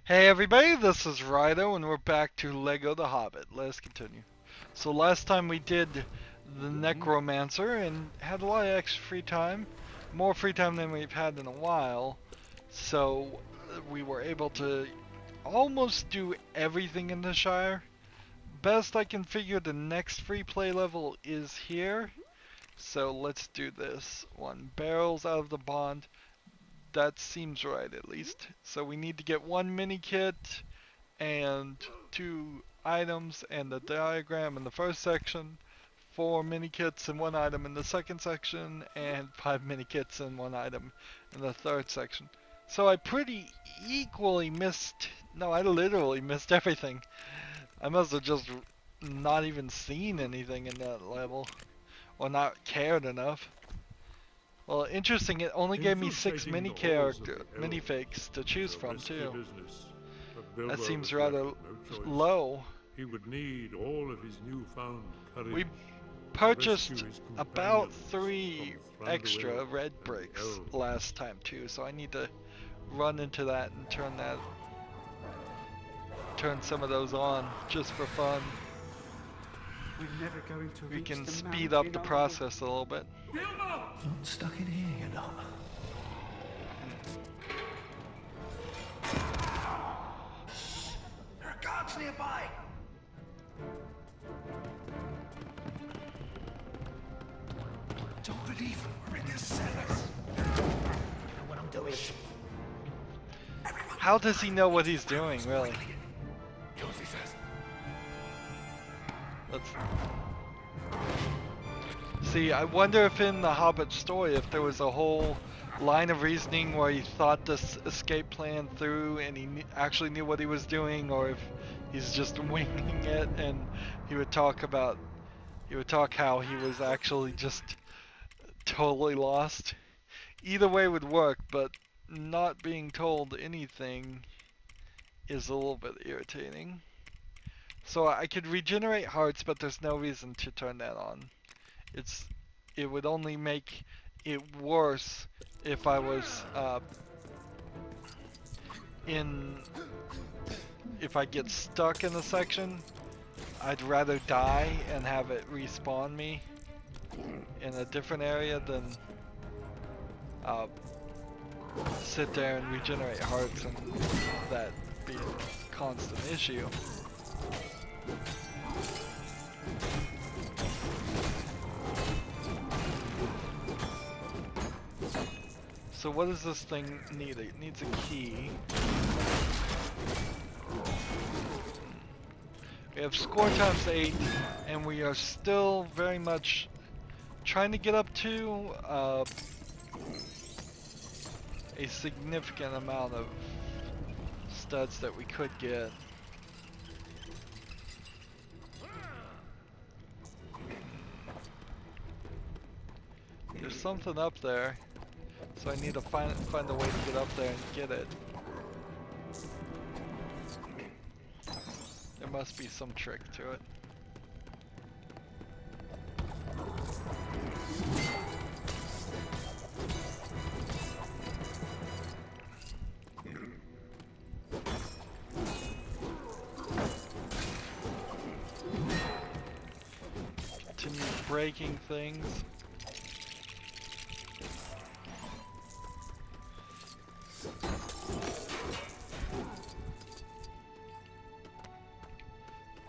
Hey everybody, this is Rydo and we're back to LEGO The Hobbit. Let's continue. So last time we did the Necromancer and had a lot of extra free time. More free time than we've had in a while. So we were able to almost do everything in the Shire. Best I can figure the next free play level is here. So let's do this one. Barrels out of the bond. That seems right at least. So we need to get one mini kit and 2 items and the diagram in the first section, 4 mini kits and 1 item in the second section, and 5 mini kits and 1 item in the third section. So I pretty equally missed, no, I literally missed everything. I must have just not even seen anything in that level, or not cared enough. Well, interesting, it only gave me 6 minifigs to choose from too. That seems rather low. He would need all of his newfound courage. We purchased about 3 extra red bricks last time too, so I need to run into that and turn some of those on just for fun. We can speed up the process a little bit. Not stuck in here, you're not. There are guards nearby. Don't believe them. We're in their cellars. I know what I'm doing. How does he know what he's doing, really? Let's see. I wonder if in the Hobbit story, if there was a whole line of reasoning where he thought this escape plan through and he actually knew what he was doing, or if he's just winging it and he would talk how he was actually just totally lost. Either way would work, but not being told anything is a little bit irritating. So I could regenerate hearts, but there's no reason to turn that on. It would only make it worse if I was if I get stuck in a section. I'd rather die and have it respawn me in a different area than sit there and regenerate hearts and that be a constant issue. So what does this thing need? It needs a key. We have score times 8, and we are still very much trying to get up to a significant amount of studs that we could get. There's something up there, so I need to find a way to get up there and get it. There must be some trick to it. Continue breaking things.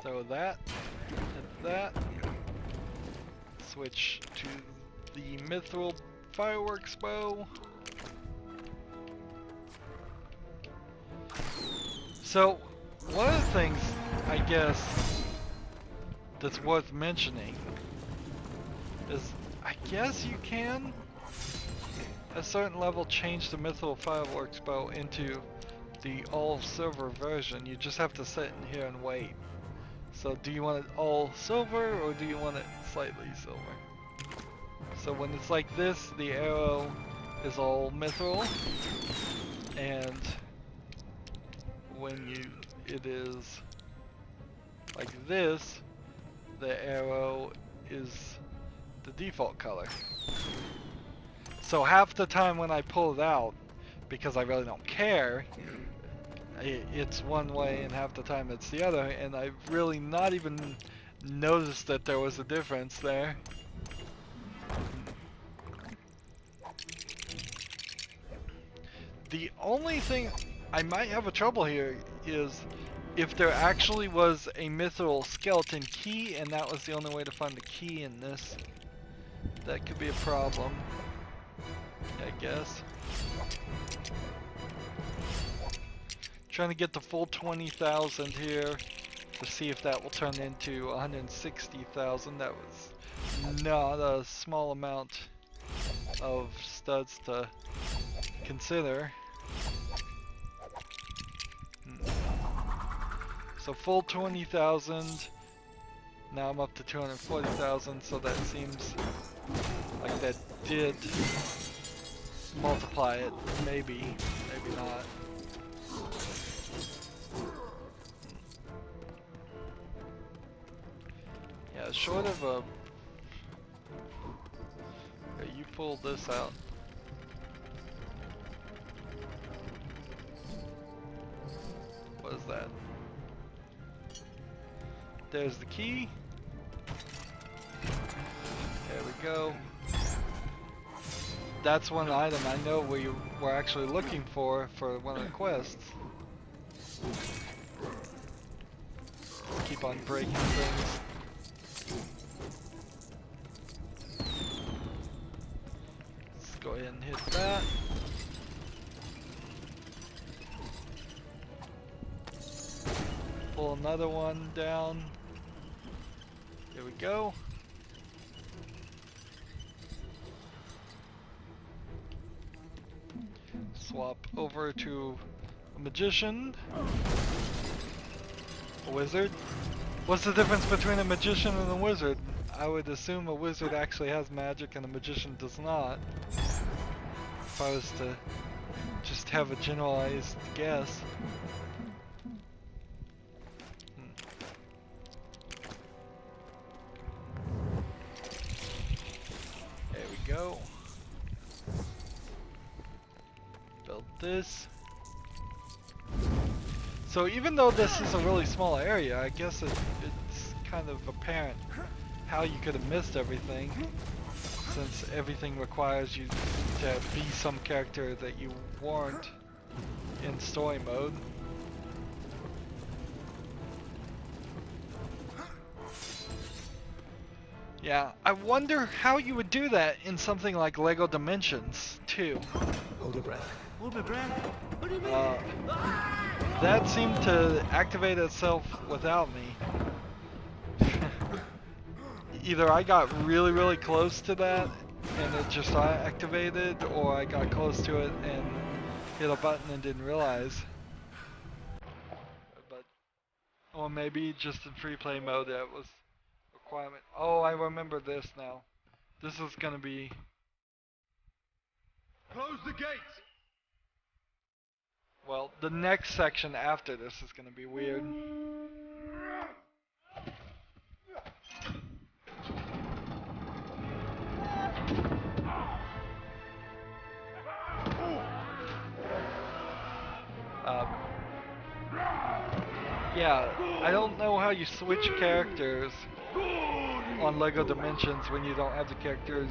Throw that, hit that, switch to the mithril fireworks bow. So, one of the things, I guess, that's worth mentioning is, I guess you can, at a certain level, change the mithril fireworks bow into the all silver version. You just have to sit in here and wait. So do you want it all silver or do you want it slightly silver? So when it's like this, the arrow is all mithril, and when it is like this, the arrow is the default color. So half the time when I pull it out, because I really don't care, it's one way and half the time it's the other, and I've really not even noticed that there was a difference there. The only thing I might have a trouble here is if there actually was a mithril skeleton key and that was the only way to find the key in this. That could be a problem, I guess. Trying to get the full 20,000 here to see if that will turn into 160,000. That was not a small amount of studs to consider. So full 20,000. Now I'm up to 240,000, so that seems like that did multiply it. Maybe, maybe not. Yeah, short of a... Okay, you pulled this out. What is that? There's the key. There we go. That's one item I know we were actually looking for one of the quests. Keep on breaking things. Let's go ahead and hit that. Pull another one down. Here we go. Swap over to a magician. A wizard. What's the difference between a magician and a wizard? I would assume a wizard actually has magic and a magician does not. If I was to just have a generalized guess. There we go. Build this. So even though this is a really small area, I guess it's kind of apparent how you could have missed everything, since everything requires you to be some character that you weren't in story mode. Yeah, I wonder how you would do that in something like LEGO Dimensions too. Hold your breath. Hold my breath. What do you mean? That seemed to activate itself without me. Either I got really, really close to that and it just activated, or I got close to it and hit a button and didn't realize. But, or maybe just in free play mode that was a requirement. Oh, I remember this now. This is gonna be... Close the gates! Well, the next section after this is gonna be weird. Yeah, I don't know how you switch characters on LEGO Dimensions when you don't have the characters,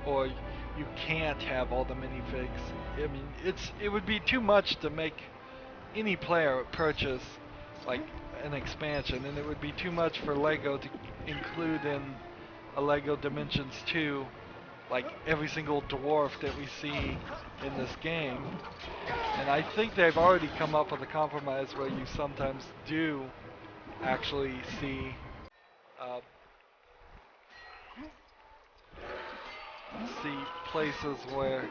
or you can't have all the minifigs. I mean, it would be too much to make any player purchase like an expansion, and it would be too much for LEGO to include in a LEGO Dimensions 2, like every single dwarf that we see in this game. And I think they've already come up with a compromise where you sometimes do actually see places where...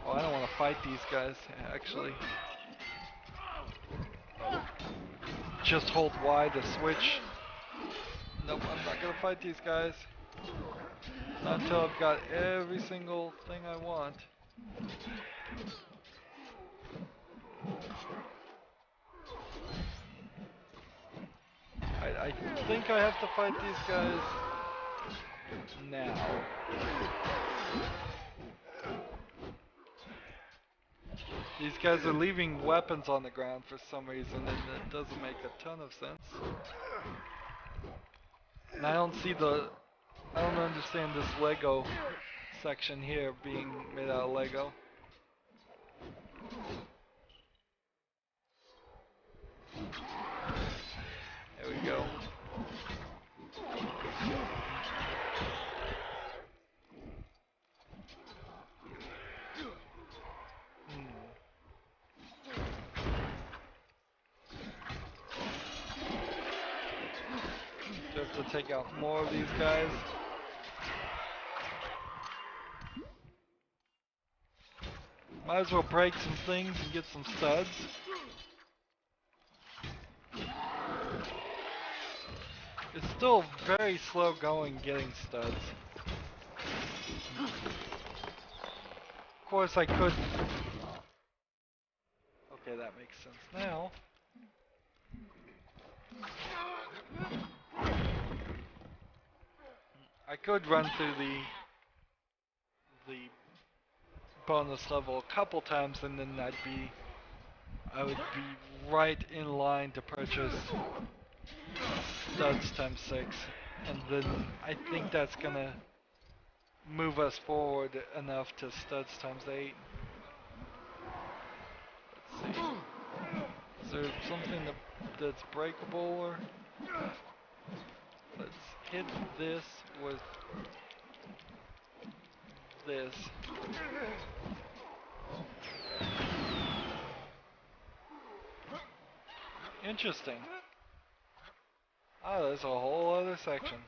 Oh, I don't want to fight these guys, actually. Just hold Y to switch. Nope, I'm not going to fight these guys. Not until I've got every single thing I want. I think I have to fight these guys now. These guys are leaving weapons on the ground for some reason, and it doesn't make a ton of sense. And I don't understand this Lego section here being made out of Lego. There we go. Just to take out more of these guys. Might as well break some things and get some studs. It's still very slow going getting studs. Of course I could... Okay, that makes sense now. I could run through the bonus level a couple times and then I would be right in line to purchase studs times 6, and then I think that's gonna move us forward enough to studs times 8. Let's see. Is there something that's breakable, or let's hit this with this. Interesting. Oh, there's a whole other section.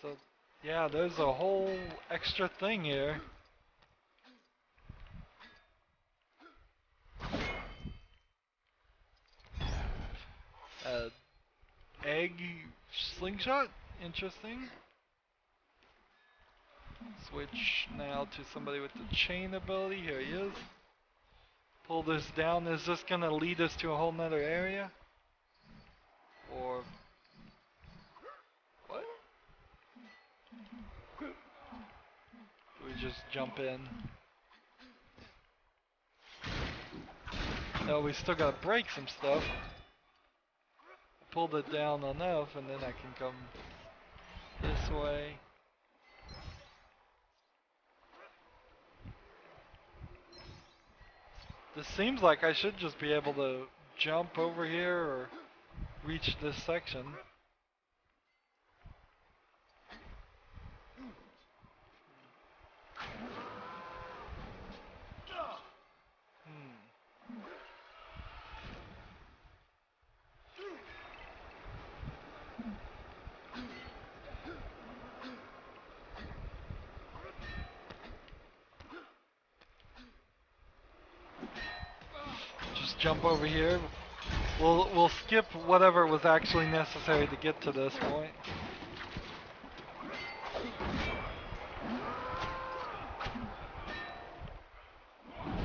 So, yeah, there's a whole extra thing here. Egg slingshot? Interesting. Switch now to somebody with the chain ability. Here he is. Pull this down. Is this gonna lead us to a whole nother area? Or what? We just jump in. No, we still gotta break some stuff. Pulled it down enough, and then I can come this way. This seems like I should just be able to jump over here or reach this section. Just jump over here. We'll skip whatever was actually necessary to get to this point.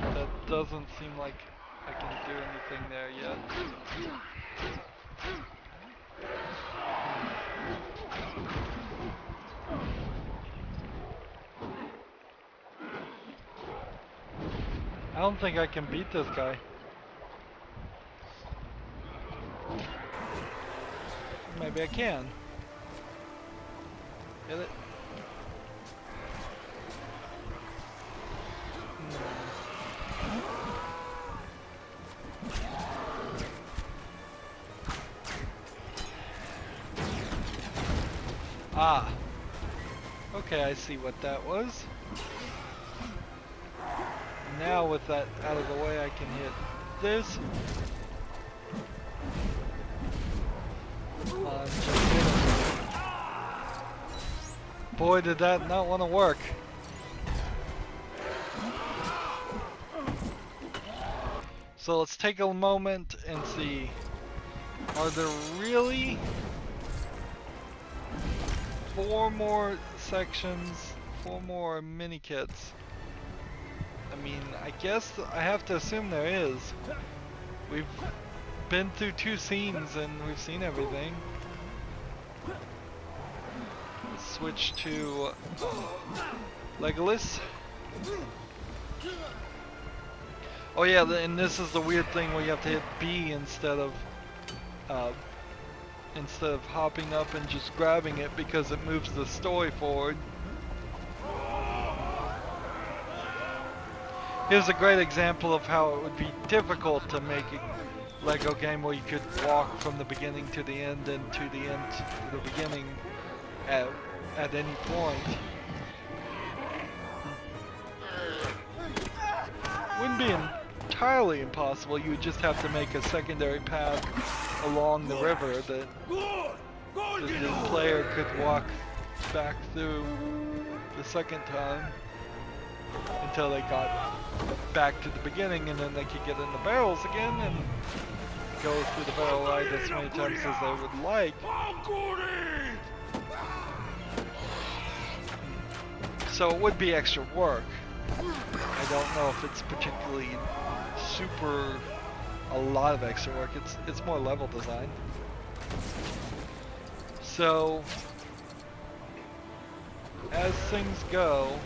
That doesn't seem like I can do anything there yet. I don't think I can beat this guy. Maybe I can. Get it? Ah. Okay, I see what that was. Now with that out of the way, I can hit this. Just hit him. Boy, did that not want to work. So let's take a moment and see. Are there really 4 more sections 4 more mini kits. I mean, I guess I have to assume there is. We've been through 2 scenes and we've seen everything. Let's switch to Legolas. Oh yeah, and this is the weird thing where you have to hit B instead of hopping up and just grabbing it because it moves the story forward. Here's a great example of how it would be difficult to make a LEGO game where you could walk from the beginning to the end and to the end to the beginning at any point. Wouldn't be entirely impossible. You would just have to make a secondary path along the river that the player could walk back through the second time until they got back to the beginning, and then they could get in the barrels again and go through the barrel ride as many times as they would like. So it would be extra work. I don't know if it's particularly super a lot of extra work. It's more level design. So as things go,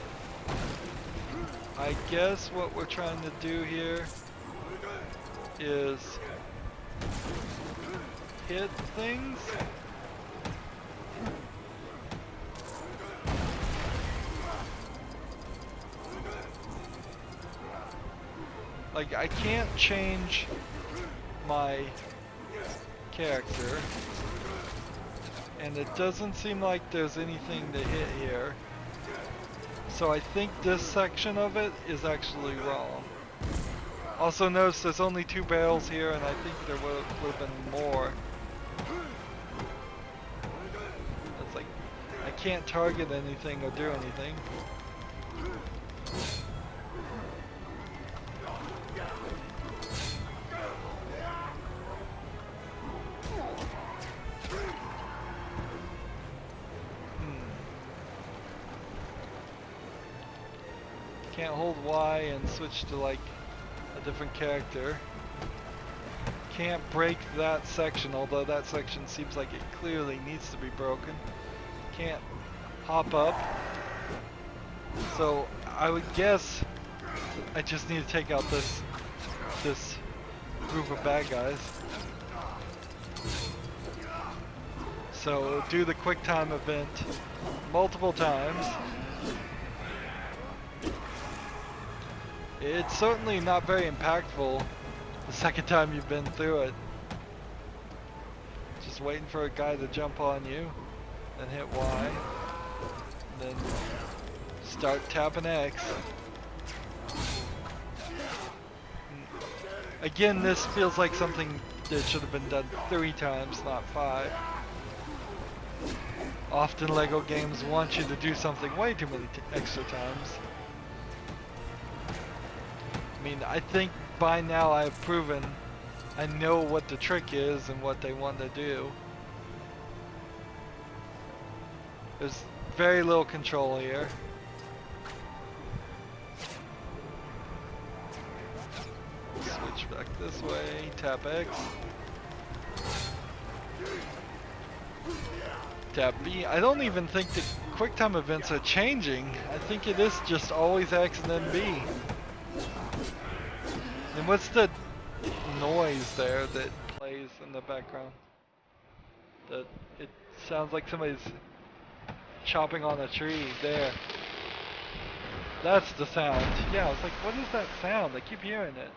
I guess what we're trying to do here is hit things. Like, I can't change my character, and it doesn't seem like there's anything to hit here. So I think this section of it is actually wrong. Also notice there's only 2 barrels here, and I think there would have been more. It's like, I can't target anything or do anything. Can't hold Y and switch to like a different character. Can't break that section, although that section seems like it clearly needs to be broken. Can't hop up. So I would guess I just need to take out this group of bad guys. So do the quick time event multiple times. It's certainly not very impactful the second time you've been through it. Just waiting for a guy to jump on you, then hit Y, then start tapping X. Again, this feels like something that should have been done 3 times, not 5. Often LEGO games want you to do something way too many extra times. I mean, I think by now I've proven I know what the trick is and what they want to do. There's very little control here. Switch back this way, tap X. Tap B. I don't even think the QuickTime events are changing. I think it is just always X and then B. And what's the noise there that plays in the background? It sounds like somebody's chopping on a tree there. That's the sound. Yeah, I was like, what is that sound? I keep hearing it.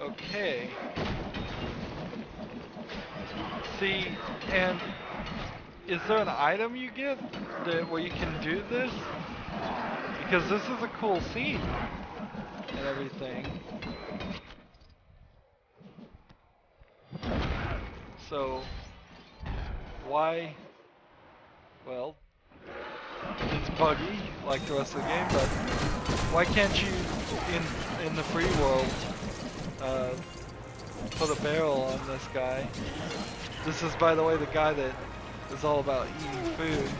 Okay. See, and is there an item you get where you can do this? Because this is a cool scene and everything. So, why? Well, it's buggy like the rest of the game, but why can't you in the free world uh, put a barrel on this guy. This is, by the way, the guy that is all about eating food.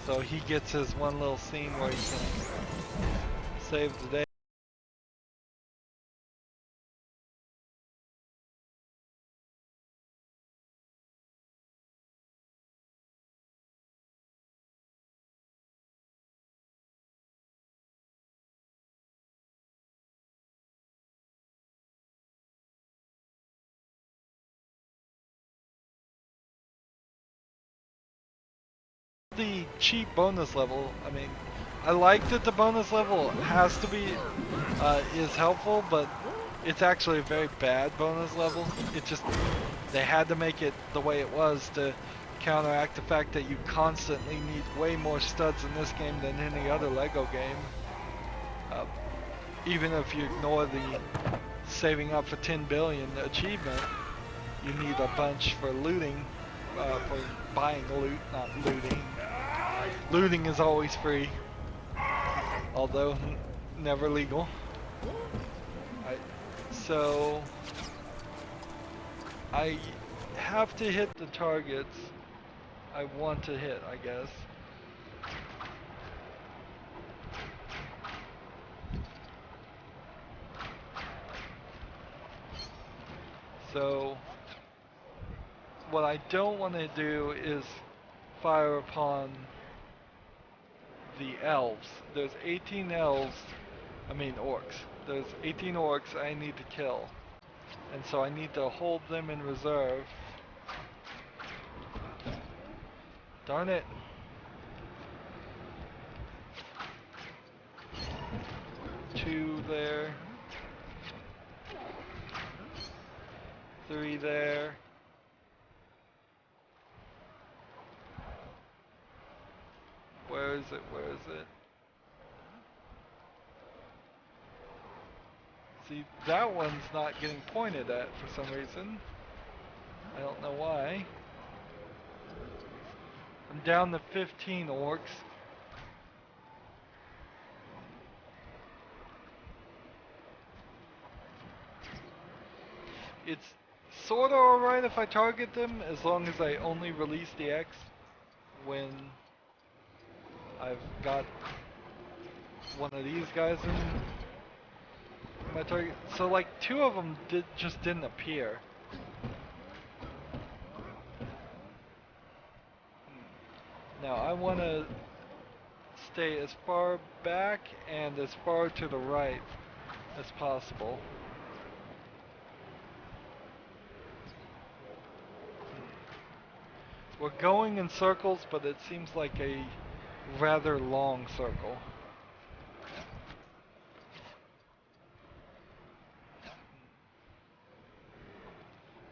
So he gets his one little scene where he can save the day. The cheap bonus level, I mean, I like that the bonus level has to be, is helpful, but it's actually a very bad bonus level. It just, they had to make it the way it was to counteract the fact that you constantly need way more studs in this game than any other LEGO game. Even if you ignore the saving up for 10 billion achievement, you need a bunch for looting, for buying loot, not looting. Looting is always free, although never legal. So I have to hit the targets I want to hit, I guess. So what I don't want to do is fire upon the elves. There's 18 elves, I mean orcs. There's 18 orcs I need to kill. And so I need to hold them in reserve. Darn it. Two there. Three there. Where is it? Where is it? See, that one's not getting pointed at for some reason. I don't know why. I'm down to 15 orcs. It's sorta alright if I target them, as long as I only release the X when I've got one of these guys in my target. So like two of them just didn't appear. Now I want to stay as far back and as far to the right as possible. We're going in circles, but it seems like a rather long circle.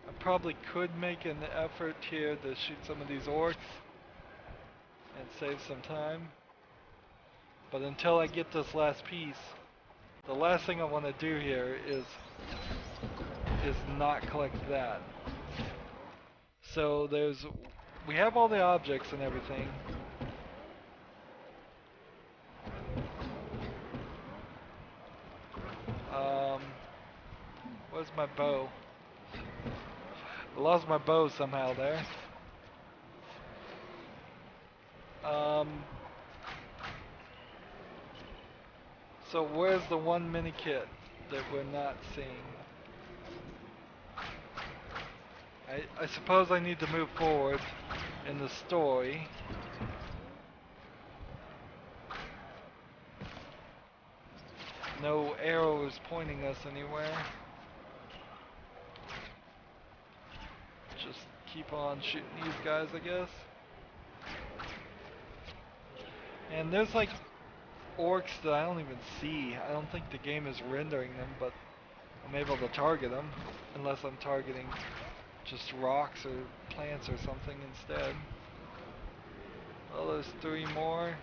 I probably could make an effort here to shoot some of these orcs and save some time. But until I get this last piece, the last thing I want to do here is not collect that. So we have all the objects and everything. Where's my bow? I lost my bow somehow there. So where's the one mini kit that we're not seeing? I suppose I need to move forward in the story. No arrows pointing us anywhere. Just keep on shooting these guys, I guess. And there's like orcs that I don't even see. I don't think the game is rendering them, but I'm able to target them, unless I'm targeting just rocks or plants or something instead. Well, there's three more.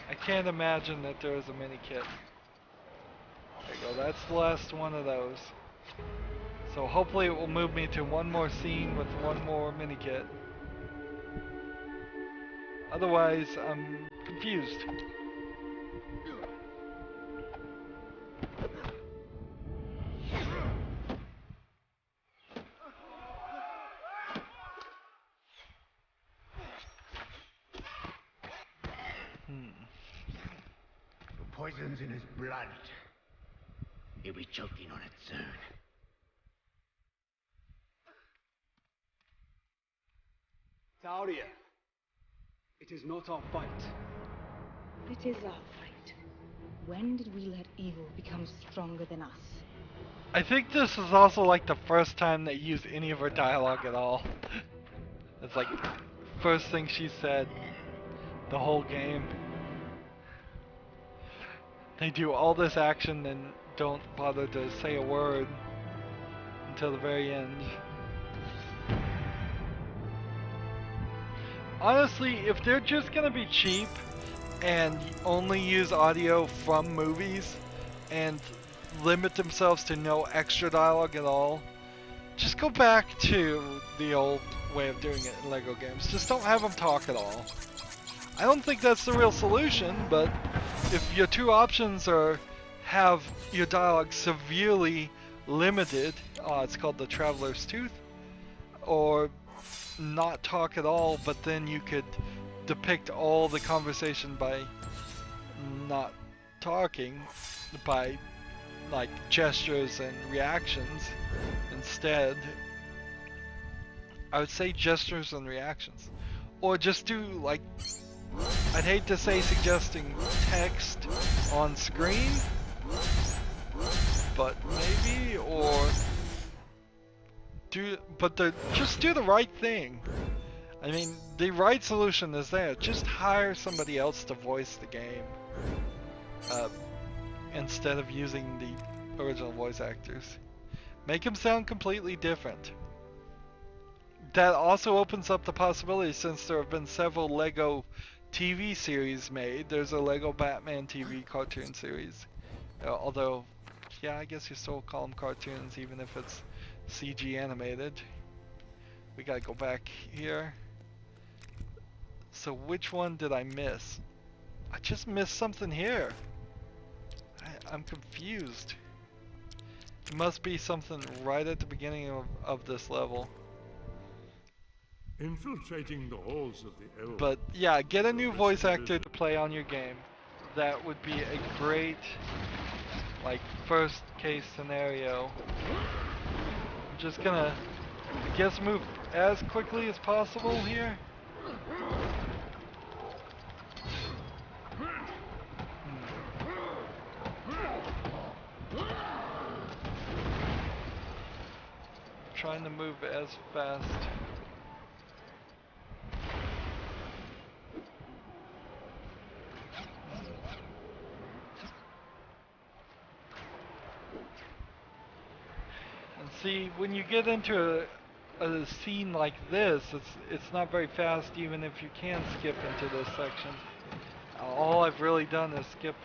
I can't imagine that there is a mini kit. There you go, that's the last one of those. So hopefully it will move me to one more scene with one more mini kit. Otherwise, I'm confused. The poison's in his blood. He'll be choking on it soon. Tauria, it is not our fight. It is our fight. When did we let evil become stronger than us? I think this is also like the first time they use any of her dialogue at all. It's like first thing she said the whole game. They do all this action and don't bother to say a word until the very end. Honestly, if they're just gonna be cheap and only use audio from movies and limit themselves to no extra dialogue at all, just go back to the old way of doing it in LEGO games. Just don't have them talk at all. I don't think that's the real solution, but if your two options are have your dialogue severely limited, it's called the Traveler's Tooth, or not talk at all, but then you could depict all the conversation by not talking, by like gestures and reactions instead. I would say gestures and reactions, or just do like, I'd hate to say suggesting text on screen, but maybe, or just do the right thing. I mean, the right solution is there. Just hire somebody else to voice the game, instead of using the original voice actors. Make them sound completely different. That also opens up the possibility, since there have been several LEGO TV series made. There's a LEGO Batman TV cartoon series. Although, yeah, I guess you still call them cartoons even if it's CG animated. We gotta go back here. So which one did I miss? I just missed something here. I'm confused. It must be something right at the beginning of this level. Infiltrating the halls of the elves. But yeah, get a new voice actor to play on your game. That would be a great, like, first case scenario. I'm just gonna, I guess, move as quickly as possible here. Trying to move as fast. And see, when you get into a scene like this, it's not very fast, even if you can skip into this section. All I've really done is skip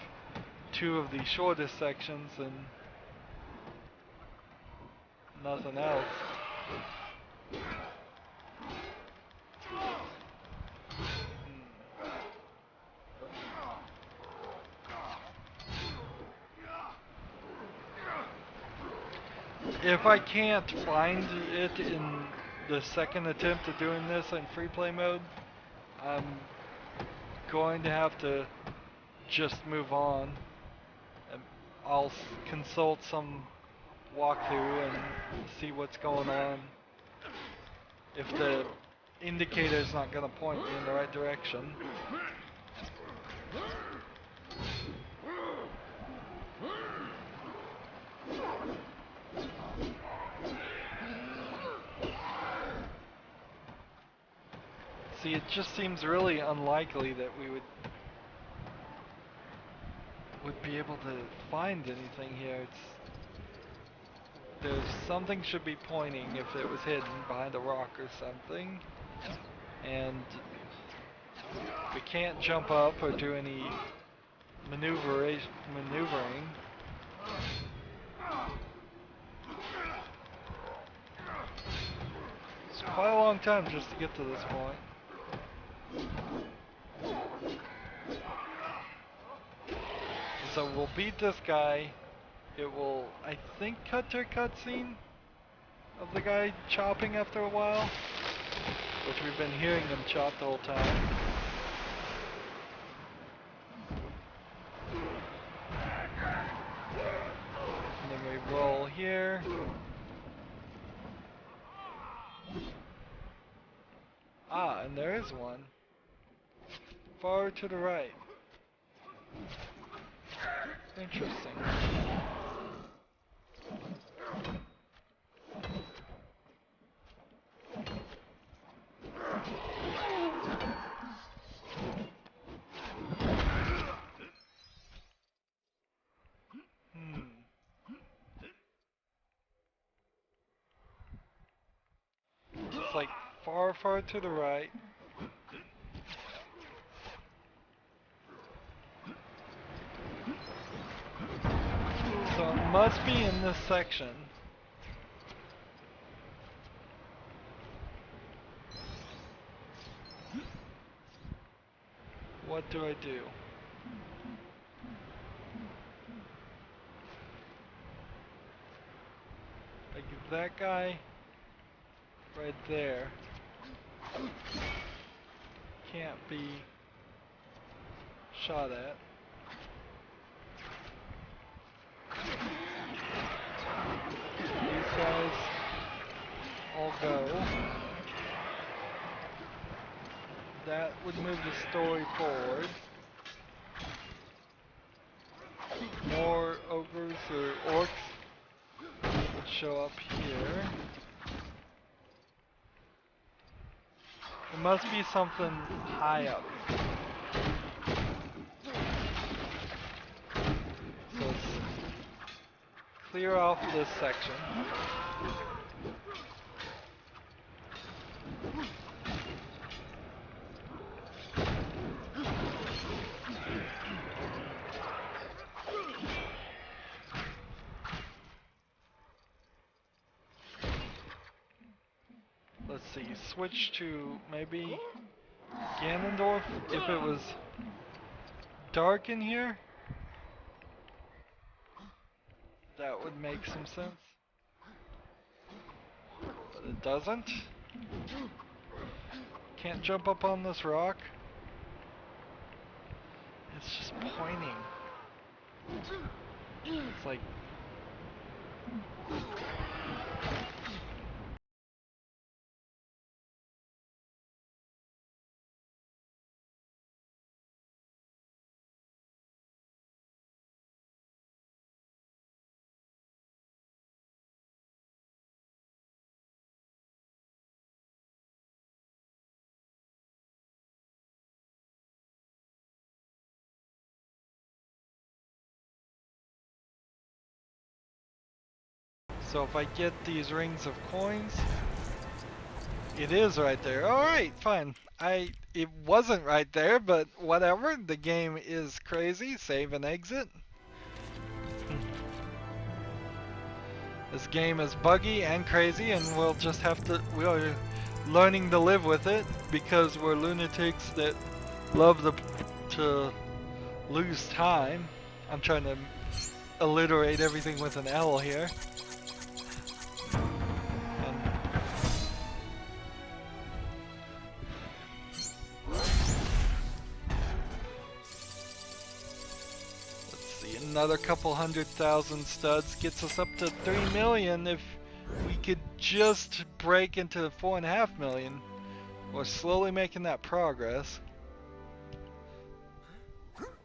two of the shortest sections and nothing else. If I can't find it in the second attempt of doing this in free play mode, I'm going to have to just move on. I'll consult some walkthrough and see what's going on. If the indicator's not going to point me in the right direction. See, it just seems really unlikely that we would be able to find anything here. There's something should be pointing if it was hidden behind a rock or something, and we can't jump up or do any maneuvering. quite a long time just to get to this point. So we'll beat this guy. It will, I think, cut to a cutscene of the guy chopping after a while, which we've been hearing him chop the whole time. And then we roll here. Ah, and there is one. Far to the right. Interesting. It's like far, far to the right. So it must be in this section. What do I do? I give that guy right there. Can't be shot at. These guys all go. That would move the story forward. More ogres or orcs would show up here. There must be something high up. So let's clear off this section. Let's see, switch to maybe Ganondorf if it was dark in here. That would make some sense. But it doesn't. Can't jump up on this rock. It's just pointing. It's like... So if I get these rings of coins, it is right there. Alright, fine. It wasn't right there, but whatever. The game is crazy. Save and exit. This game is buggy and crazy, and we'll just have to... We are learning to live with it because we're lunatics that love to lose time. I'm trying to alliterate everything with an L here. Another couple 100,000 studs gets us up to 3 million. If we could just break into 4.5 million, we're slowly making that progress.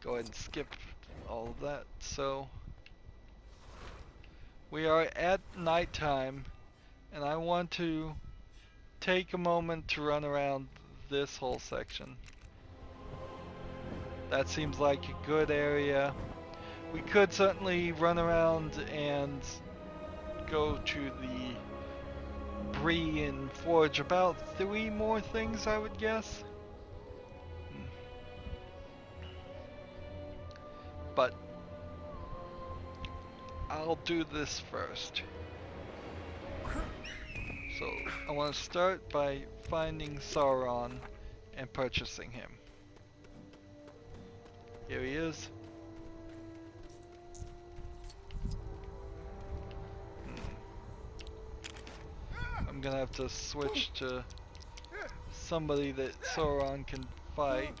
Go ahead and skip all of that. So we are at nighttime, and I want to take a moment to run around this whole section. That seems like a good area. We could certainly run around and go to the Bree and forge about 3 more things, I would guess. But I'll do this first. So I want to start by finding Sauron and purchasing him. Here he is. I'm gonna have to switch to somebody that Sauron can fight.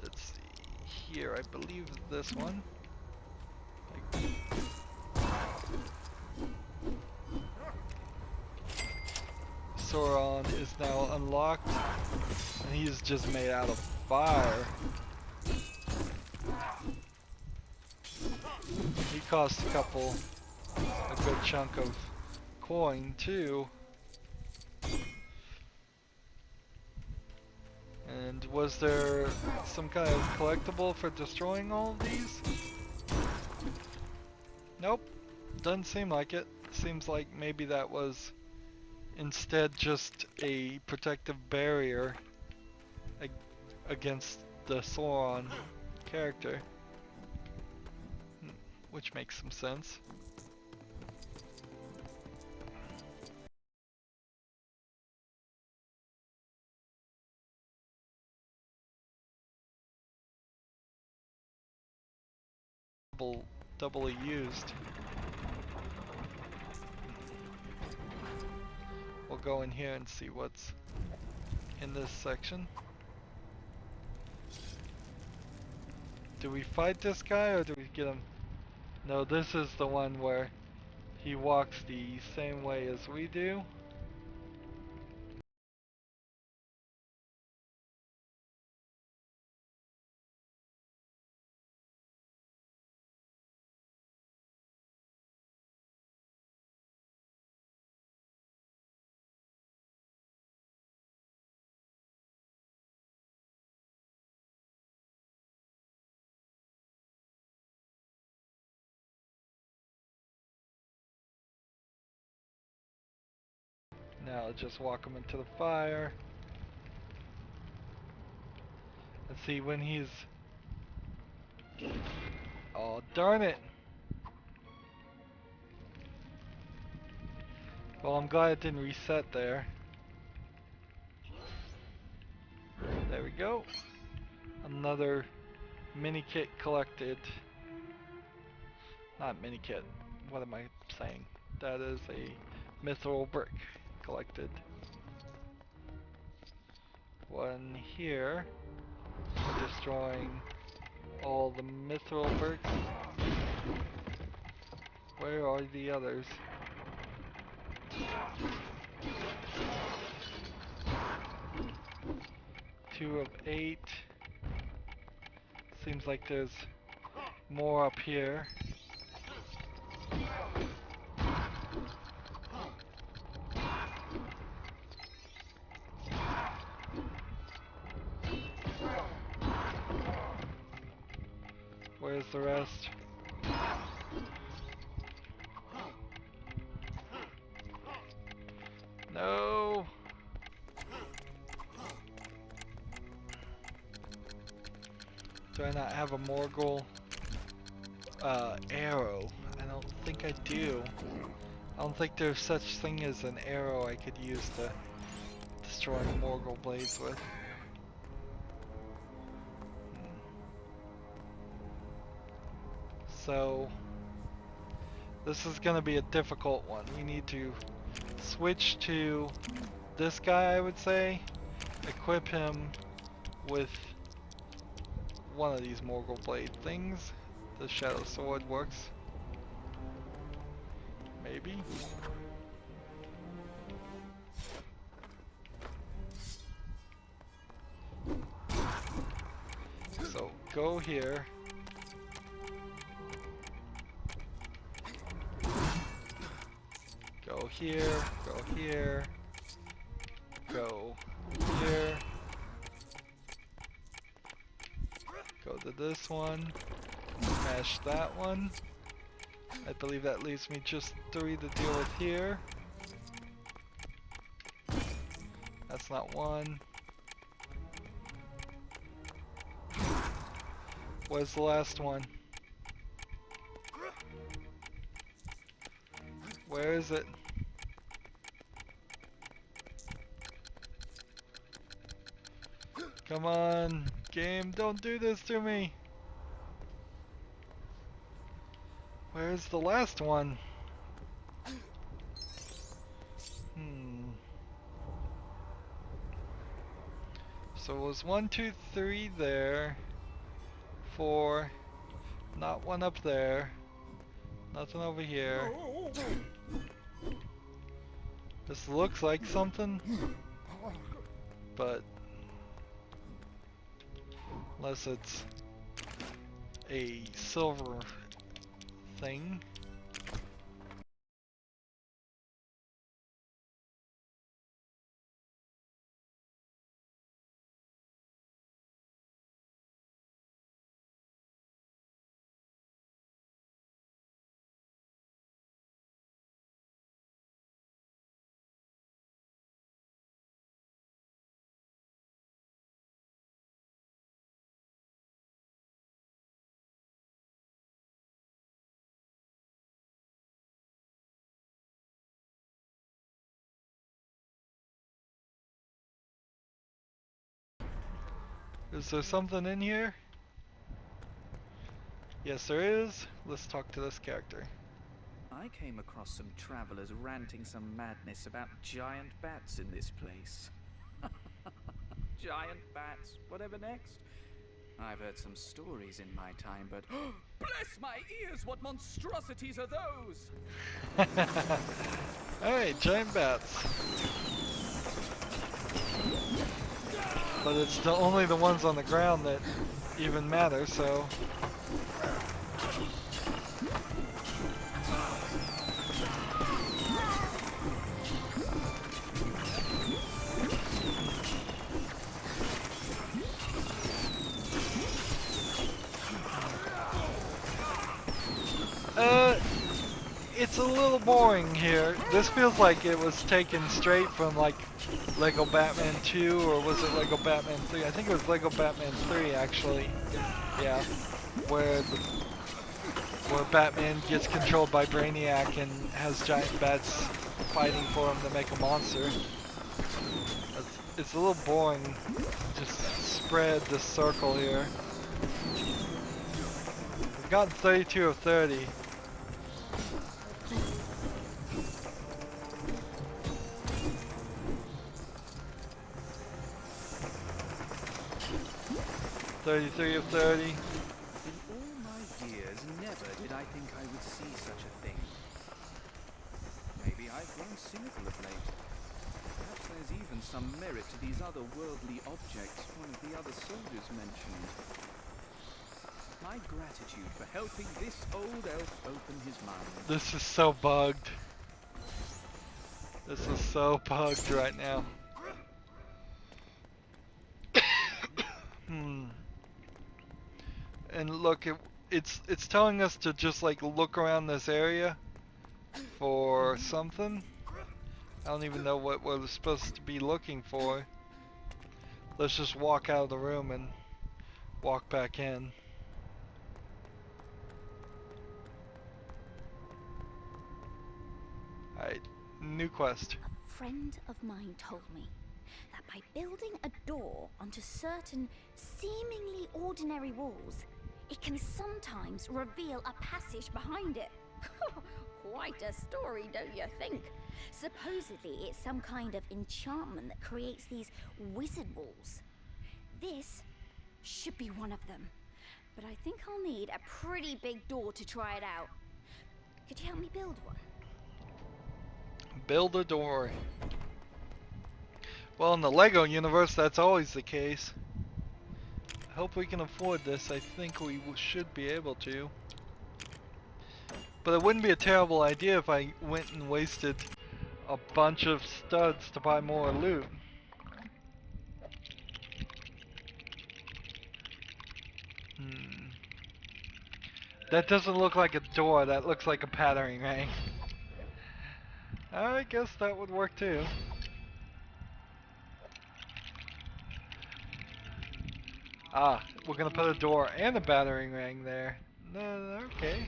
Let's see here, I believe this one. Sauron is now unlocked, and he's just made out of fire. He costs a good chunk of coin too. And was there some kind of collectible for destroying all of these? Nope, doesn't seem like it. Seems like maybe that was instead just a protective barrier against the Sauron character. Which makes some sense. Doubly used. We'll go in here and see what's in this section. Do we fight this guy or do we get him? No, this is the one where he walks the same way as we do. Now just walk him into the fire. Let's see when he's... Oh, darn it! Well, I'm glad it didn't reset there. There we go. Another mini kit collected. Not mini kit. What am I saying? That is a mithril brick collected. One here for destroying all the mithril bricks. Where are the others? Two of 8. Seems like there's more up here. Where's the rest? No! Do I not have a Morgul arrow? I don't think I do. I don't think there's such thing as an arrow I could use to destroy Morgul blades with. So this is gonna be a difficult one. We need to switch to this guy, I would say. Equip him with one of these Morgul blade things. The Shadow Sword works. Maybe. So go here. Go here, go here, go here, go to this one, smash that one. I believe that leaves me just 3 to deal with here. That's not one. Where's the last one? Where is it? Come on, game, don't do this to me. Where's the last one? So it was 1, 2, 3 there. 4. Not one up there. Nothing over here. This looks like something, but unless it's a silver thing. Is there something in here? Yes, there is. Let's talk to this character. I came across some travelers ranting some madness about giant bats in this place. Giant bats, whatever next? I've heard some stories in my time, but bless my ears, what monstrosities are those? Alright, giant bats. But it's only the ones on the ground that even matter, so... It's a little boring here. This feels like it was taken straight from like LEGO Batman 2, or was it LEGO Batman 3? I think it was LEGO Batman 3 actually. Yeah, where Batman gets controlled by Brainiac and has giant bats fighting for him to make a monster. It's a little boring. Just spread the circle here. We've gotten 32 of 30. $33 of 30. In all my years, never did I think I would see such a thing. Maybe I've grown cynical of late. Perhaps there's even some merit to these otherworldly objects one of the other soldiers mentioned. My gratitude for helping this old elf open his mind. This is so bugged. This is so bugged right now. And look, it's telling us to just like look around this area for something. I don't even know what we're supposed to be looking for. Let's just walk out of the room and walk back in. Alright, new quest. A friend of mine told me that by building a door onto certain seemingly ordinary walls, it can sometimes reveal a passage behind it. Quite a story, don't you think? Supposedly, it's some kind of enchantment that creates these wizard walls. This should be one of them, but I think I'll need a pretty big door to try it out. Could you help me build one? Build a door. Well, in the LEGO universe, that's always the case. I hope we can afford this. I think we should be able to. But it wouldn't be a terrible idea if I went and wasted a bunch of studs to buy more loot. That doesn't look like a door, that looks like a battering ram. I guess that would work too. Ah, we're gonna put a door and a battering ram there. No, okay.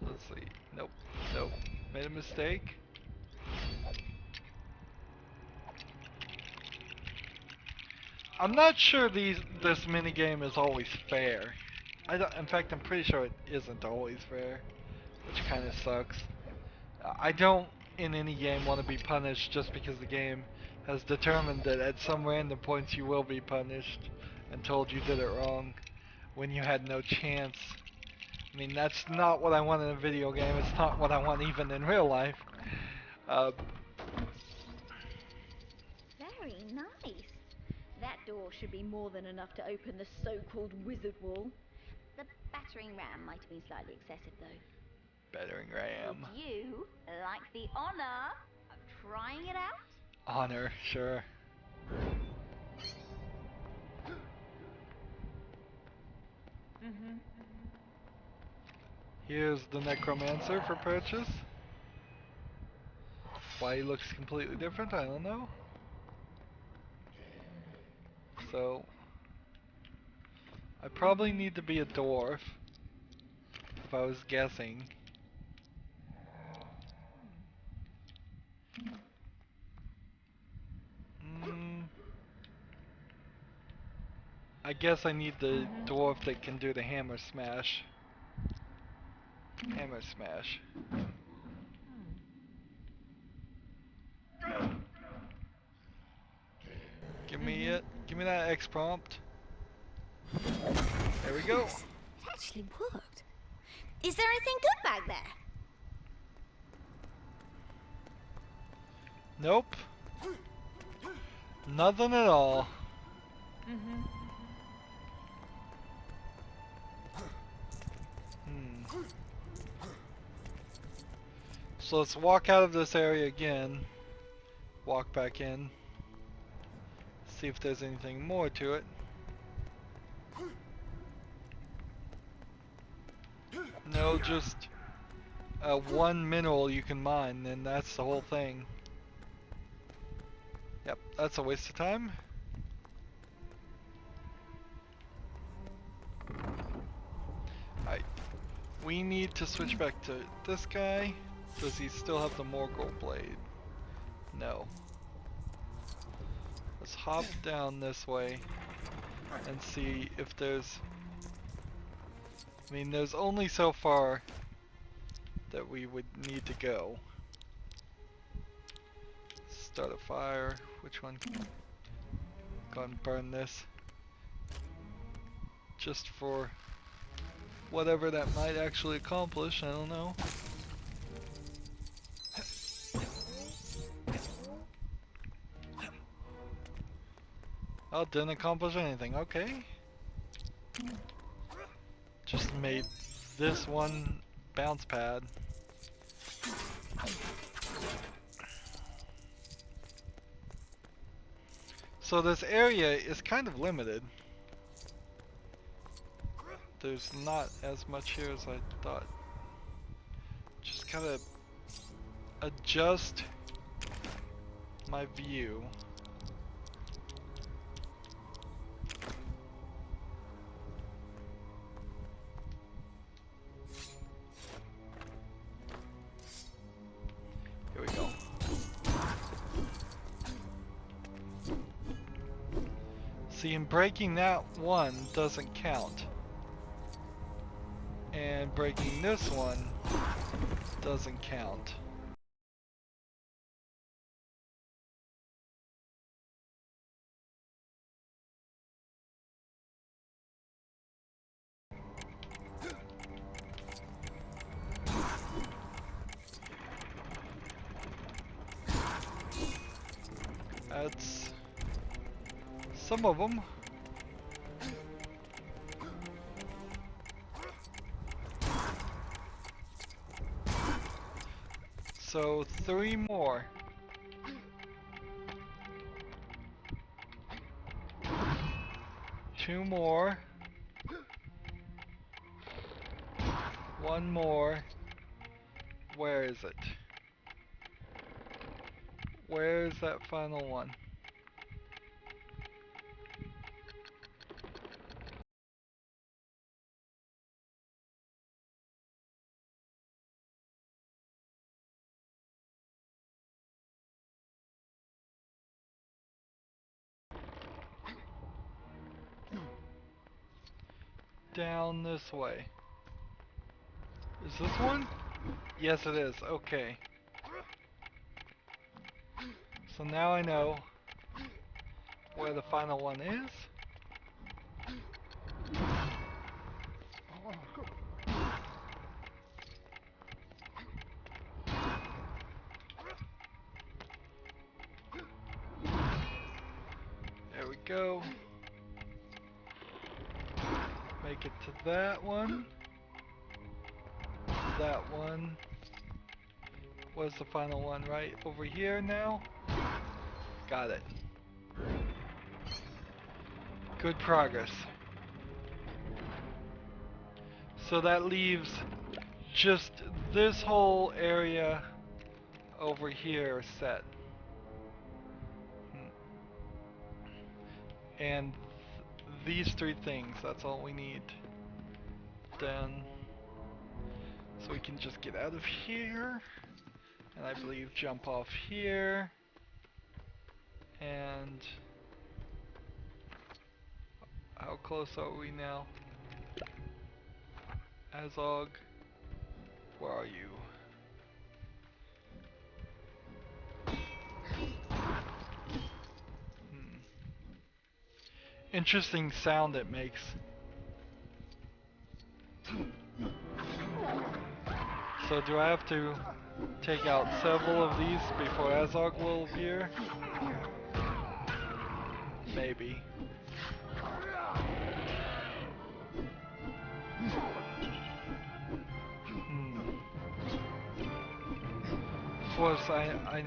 Let's see. Nope, nope. Made a mistake. I'm not sure this minigame is always fair. In fact, I'm pretty sure it isn't always fair, which kind of sucks. I don't, in any game, want to be punished just because the game has determined that at some random points you will be punished and told you did it wrong when you had no chance. I mean, that's not what I want in a video game. It's not what I want even in real life. Very nice. That door should be more than enough to open the so-called wizard wall. The battering ram might have been slightly excessive, though. Battering ram. Would you like the honor of trying it out? Honor, sure. Here's the necromancer for purchase. Why he looks completely different, I don't know. So, I probably need to be a dwarf, if I was guessing. I guess I need the dwarf that can do the hammer smash. Hammer smash. Give me it. Give me that X prompt. There we go. It actually worked. Is there anything good back there? Nope. Nothing at all. So let's walk out of this area again. Walk back in. See if there's anything more to it. No, just one mineral you can mine, and that's the whole thing. Yep, that's a waste of time. Alright, we need to switch back to this guy. Does he still have the Morgul blade? No. Let's hop down this way and see if there's... I mean, there's only so far that we would need to go. Start a fire. Which one? Go and burn this. Just for whatever that might actually accomplish, I don't know. Oh, didn't accomplish anything, okay. Just made this one bounce pad. So this area is kind of limited. There's not as much here as I thought. Just gotta adjust my view. Here we go. See, and breaking that one doesn't count. And breaking this one doesn't count. That's some of them. So 3 more. Two more. 1 more. Where is it? Where's that final one? down this way. Is this one? Yes, it is. Okay. So now I know where the final one is. There we go. Make it to that one. That one. What's the final one? Right over here now? Got it. Good progress. So that leaves just this whole area over here set. And these three things, that's all we need done. So we can just get out of here, and I believe jump off here, and how close are we now? Azog, where are you? Interesting sound it makes. So do I have to take out several of these before Azog will appear? Maybe. Of course, I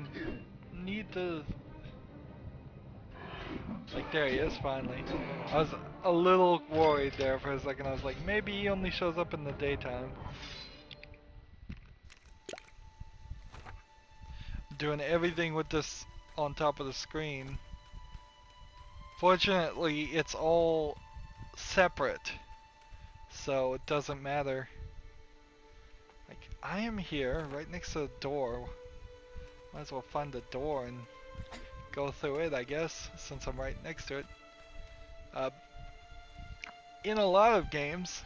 need to... Like, there he is finally. I was a little worried there for a second. I was like, maybe he only shows up in the daytime. Doing everything with this on top of the screen. Fortunately, it's all separate, so it doesn't matter. Like, I am here, right next to the door. Might as well find the door and go through it, I guess, since I'm right next to it. In a lot of games,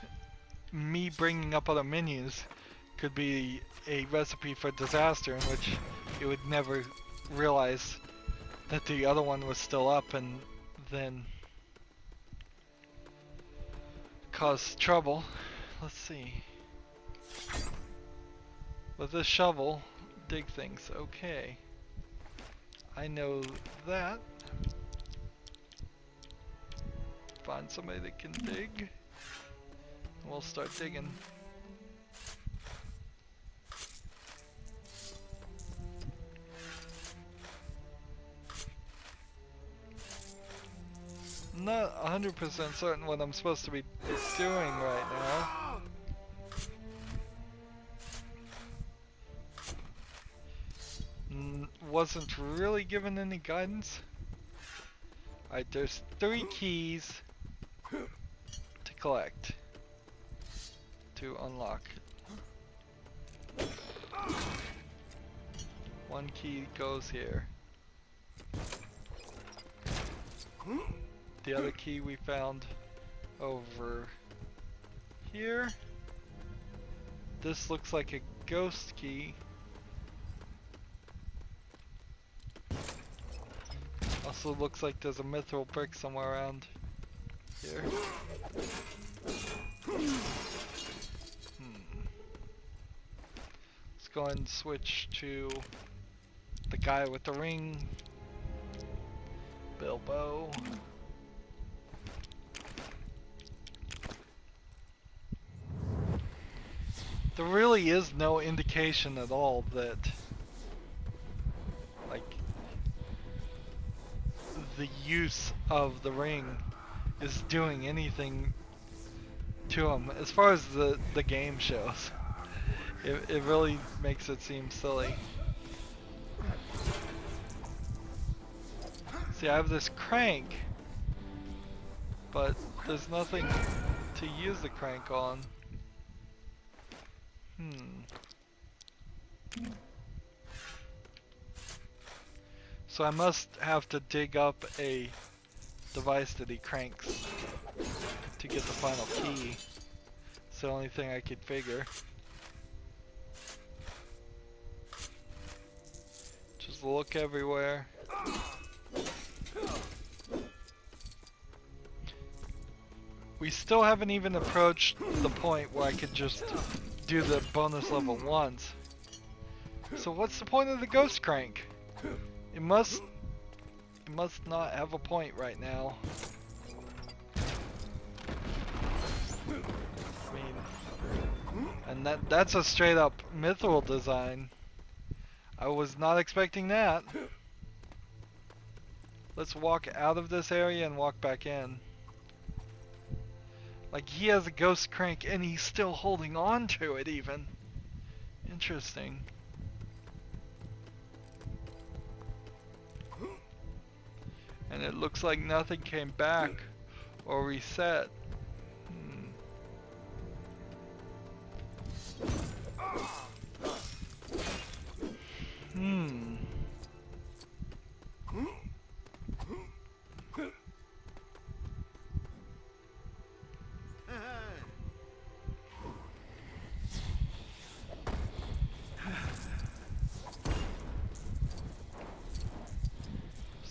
me bringing up other menus could be a recipe for disaster, in which it would never realize that the other one was still up and then cause trouble. Let's see. With this shovel, dig things. Okay. I know that. Find somebody that can dig. We'll start digging. Not 100% certain what I'm supposed to be doing right now. Wasn't really given any guidance. Alright, there's 3 keys to collect to unlock. 1 key goes here. The other key we found over here. This looks like a ghost key. Also looks like there's a mithril brick somewhere around here. Let's go ahead and switch to the guy with the ring. Bilbo. There really is no indication at all that, like, the use of the ring is doing anything to him as far as the game shows. It really makes it seem silly. See, I have this crank, but there's nothing to use the crank on. So I must have to dig up a device that he cranks to get the final key. It's the only thing I could figure. Just look everywhere. We still haven't even approached the point where I could just do the bonus level once. So what's the point of the ghost crank? It must not have a point right now. I mean, and that's a straight up mithril design. I was not expecting that. Let's walk out of this area and walk back in. Like, he has a ghost crank and he's still holding on to it even. Interesting. And it looks like nothing came back or reset.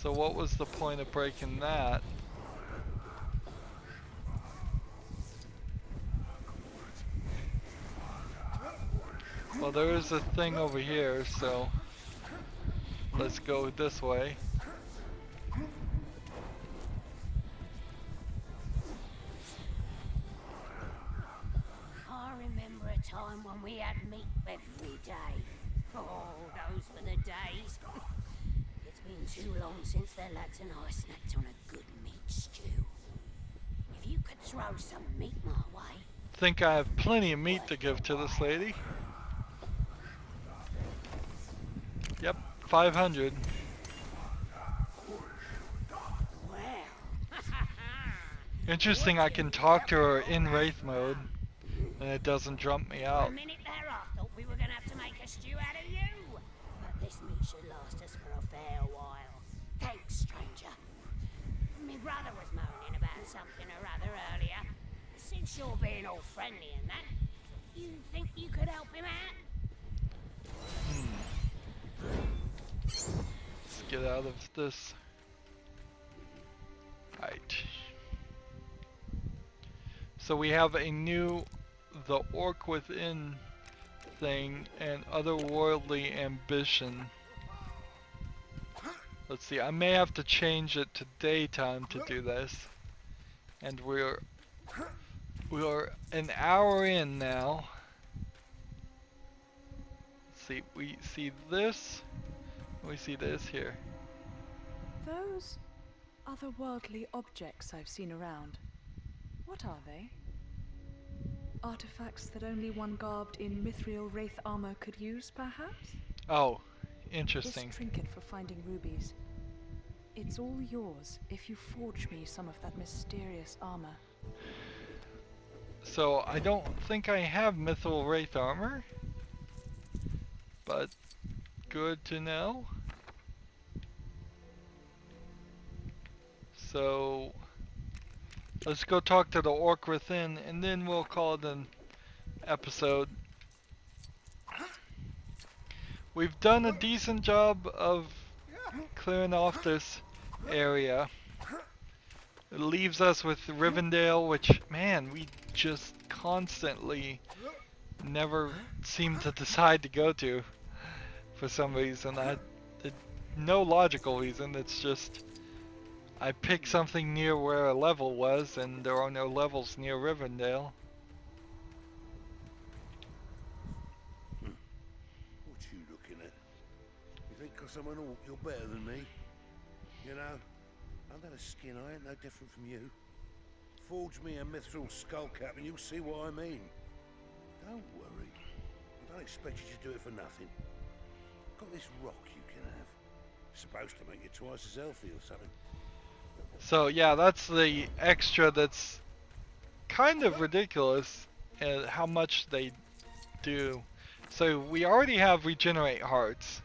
So what was the point of breaking that? Well, there is a thing over here, so let's go this way. I remember a time when we had meat every day. Oh, those were the days. It's been too long since the lads and I snacked on a good meat stew. If you could throw some meat my way. Think I have plenty of meat to give to this lady. Yep, 500. Well. Interesting, I can talk to her in Wraith mode, and it doesn't jump me For out. a minute there, I thought we were going to have to make a stew out of you. But this meat should last us for a fair while. Thanks, stranger. My brother was moaning about something or other earlier. Since you're being all friendly and that, you think you could help him out? Let's get out of this. Right. So we have a new, the Orc Within thing and otherworldly ambition. Let's see, I may have to change it to daytime to do this. And we're an hour in now. Let's see, we see this. We see this here. Those otherworldly objects I've seen around, what are they? Artifacts that only one garbed in mithril wraith armor could use, perhaps? Oh, interesting. This trinket for finding rubies. It's all yours if you forge me some of that mysterious armor. So I don't think I have mithril wraith armor, but good to know. So let's go talk to the Orc Within, and then we'll call it an episode. We've done a decent job of clearing off this area. It leaves us with Rivendell, which, man, we just constantly never seem to decide to go to for some reason. No logical reason, it's just I picked something near where a level was, and there are no levels near Rivendell. What you looking at? You think 'cause I'm an orc you're better than me? You know, under the skin I ain't no different from you. Forge me a mithril skull cap and you'll see what I mean. Don't worry. I don't expect you to do it for nothing. Got this rock you can have. Supposed to make you twice as healthy or something. So yeah, that's the extra that's kind of ridiculous at how much they do. So we already have regenerate hearts.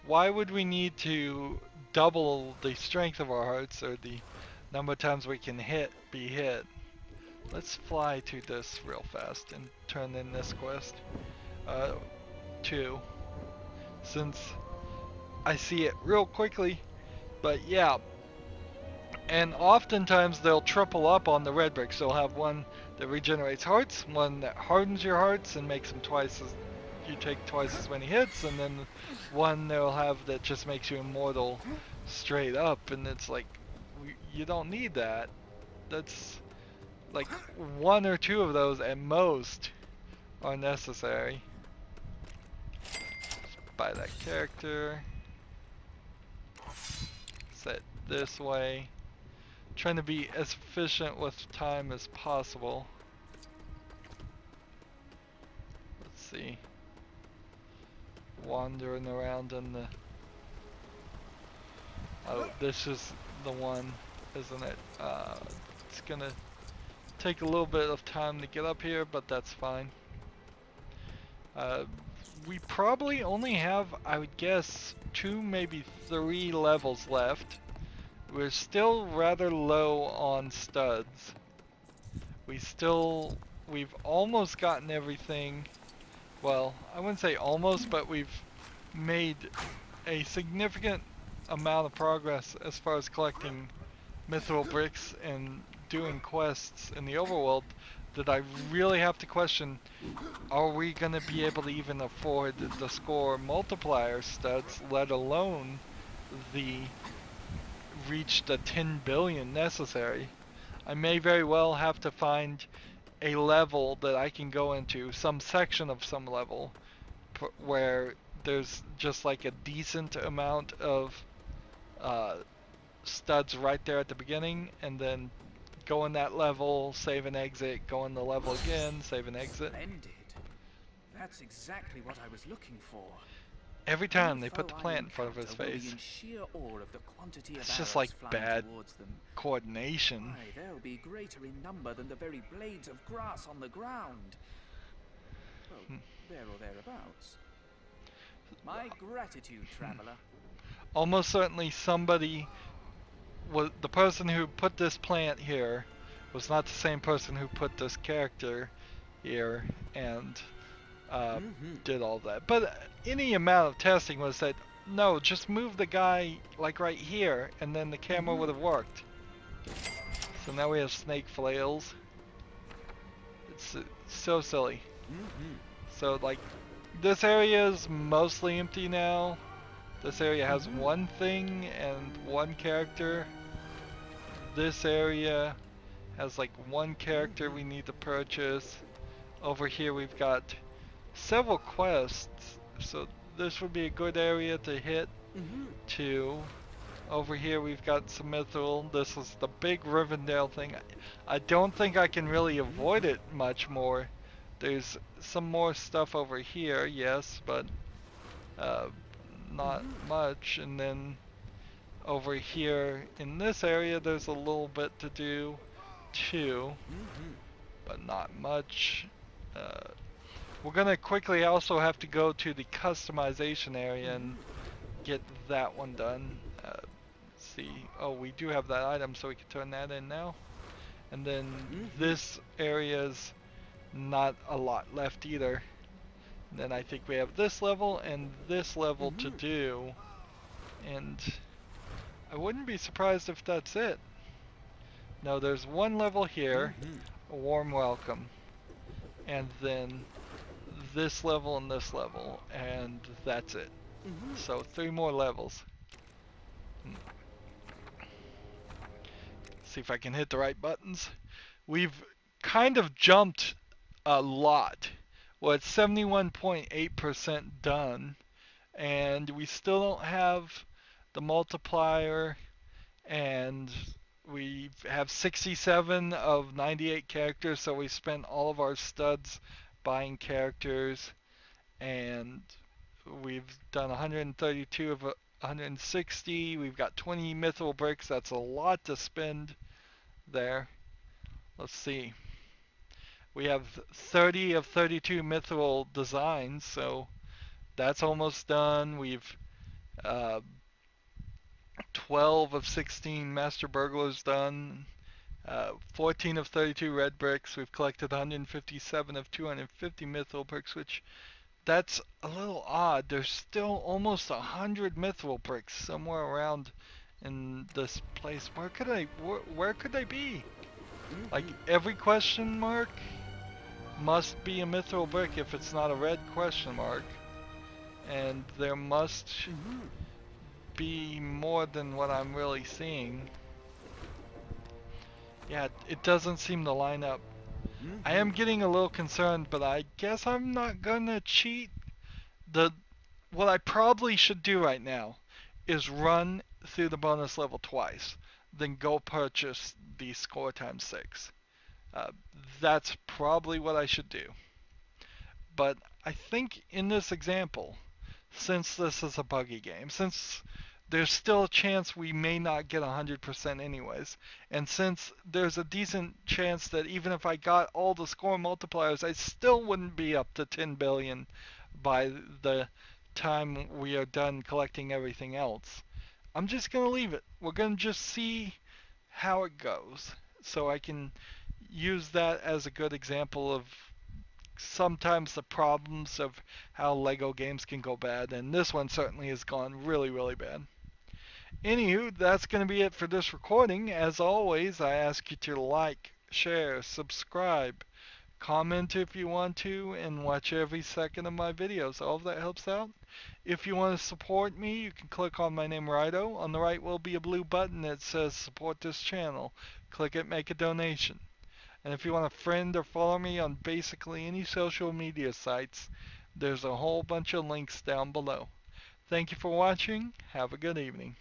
Why would we need to double the strength of our hearts or the number of times we can be hit? let's fly to this real fast and turn in this quest. 2. Since I see it real quickly. But yeah. And oftentimes they'll triple up on the red bricks. They'll have one that regenerates hearts, one that hardens your hearts and makes them twice as, you take twice as many hits, and then one they'll have that just makes you immortal straight up, and it's like, you don't need that. That's like 1 or 2 of those at most are necessary. Buy that character. Set this way. Trying to be as efficient with time as possible. Let's see. Wandering around in the... Oh, this is the one, isn't it? It's gonna take a little bit of time to get up here, but that's fine. We probably only have, I would guess, 2, maybe 3 levels left. We're still rather low on studs. We've almost gotten everything. Well, I wouldn't say almost, but we've made a significant amount of progress as far as collecting mithril bricks and doing quests in the overworld, that I really have to question, are we going to be able to even afford the score multiplier studs, let alone the reach the 10 billion necessary. I may very well have to find a level that I can go into, some section of some level, where there's just like a decent amount of studs right there at the beginning, and then go in that level, save and exit, go in the level again, save and exit. Splendid. That's exactly what I was looking for. Every time they put the plant in front of his face. It's just like bad coordination. Why, they'll be greater in number than the very blades of grass on the ground. Well, there or thereabouts. My gratitude, traveler. Almost certainly somebody was the person who put this plant here was not the same person who put this character here and did all that. But any amount of testing was that, no, just move the guy like right here and then the camera would have worked. So now we have snake flails. It's so silly. So like this area is mostly empty now. This area has one thing and one character. This area has like one character we need to purchase. Over here we've got several quests, so this would be a good area to hit too. Over here we've got some mithril. This is the big Rivendell thing. I don't think I can really avoid it much more. There's some more stuff over here, yes, but not much. And then over here in this area there's a little bit to do too, but not much. We're gonna quickly also have to go to the customization area and get that one done. Let's see. Oh, we do have that item, so we can turn that in now. And then this area's not a lot left either. And then I think we have this level and this level to do. And I wouldn't be surprised if that's it. No, there's one level here, a warm welcome. And then this level and this level, and that's it. So 3 more levels. See if I can hit the right buttons. We've kind of jumped a lot. Well, it's 71.8% done, and we still don't have the multiplier, and we have 67 of 98 characters, so we spent all of our studs buying characters, and we've done 132 of 160. We've got 20 mithril bricks. That's a lot to spend there. Let's see. We have 30 of 32 mithril designs, so that's almost done. We've 12 of 16 master burglars done, 14 of 32 red bricks. We've collected 157 of 250 mithril bricks, which that's a little odd. There's still almost 100 mithril bricks somewhere around in this place. Where could they be? Like every question mark must be a mithril brick if it's not a red question mark, and there must be more than what I'm really seeing. Yeah, it doesn't seem to line up. I am getting a little concerned, but I guess I'm not gonna cheat. What I probably should do right now is run through the bonus level twice, then go purchase the score times 6. That's probably what I should do. But I think in this example, since this is a buggy game, since there's still a chance we may not get 100% anyways, and since there's a decent chance that even if I got all the score multipliers, I still wouldn't be up to 10 billion by the time we are done collecting everything else, I'm just going to leave it. We're going to just see how it goes, so I can use that as a good example of sometimes the problems of how LEGO games can go bad, and this one certainly has gone really, really bad. Anywho, that's going to be it for this recording. As always, I ask you to like, share, subscribe, comment if you want to, and watch every second of my videos. All of that helps out. If you want to support me, you can click on my name, Rydo. On the right will be a blue button that says support this channel. Click it, make a donation. And if you want to friend or follow me on basically any social media sites, there's a whole bunch of links down below. Thank you for watching. Have a good evening.